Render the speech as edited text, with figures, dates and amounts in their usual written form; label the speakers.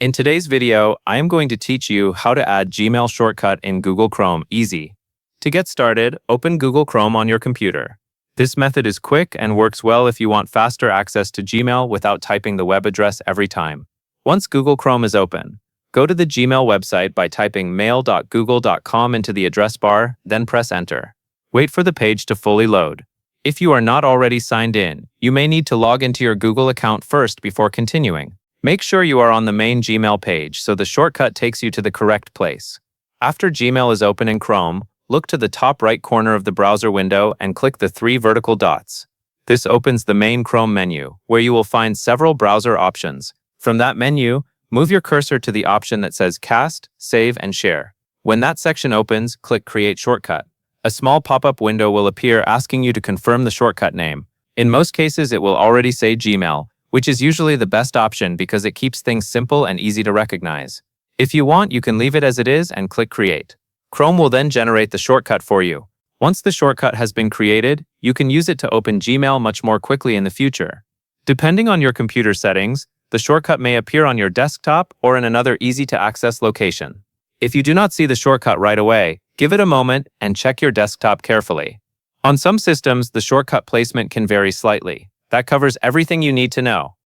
Speaker 1: In today's video, I am going to teach you how to add Gmail shortcut in Google Chrome easy. To get started, open Google Chrome on your computer. This method is quick and works well if you want faster access to Gmail without typing the web address every time. Once Google Chrome is open, go to the Gmail website by typing mail.google.com into the address bar, then press enter. Wait for the page to fully load. If you are not already signed in, you may need to log into your Google account first before continuing. Make sure you are on the main Gmail page so the shortcut takes you to the correct place. After Gmail is open in Chrome, look to the top right corner of the browser window and click the 3 vertical dots. This opens the main Chrome menu, where you will find several browser options. From that menu, move your cursor to the option that says Cast, Save, and Share. When that section opens, click Create Shortcut. A small pop-up window will appear asking you to confirm the shortcut name. In most cases, it will already say Gmail, which is usually the best option because it keeps things simple and easy to recognize. If you want, you can leave it as it is and click Create. Chrome will then generate the shortcut for you. Once the shortcut has been created, you can use it to open Gmail much more quickly in the future. Depending on your computer settings, the shortcut may appear on your desktop or in another easy-to-access location. If you do not see the shortcut right away, give it a moment and check your desktop carefully. On some systems, the shortcut placement can vary slightly. That covers everything you need to know.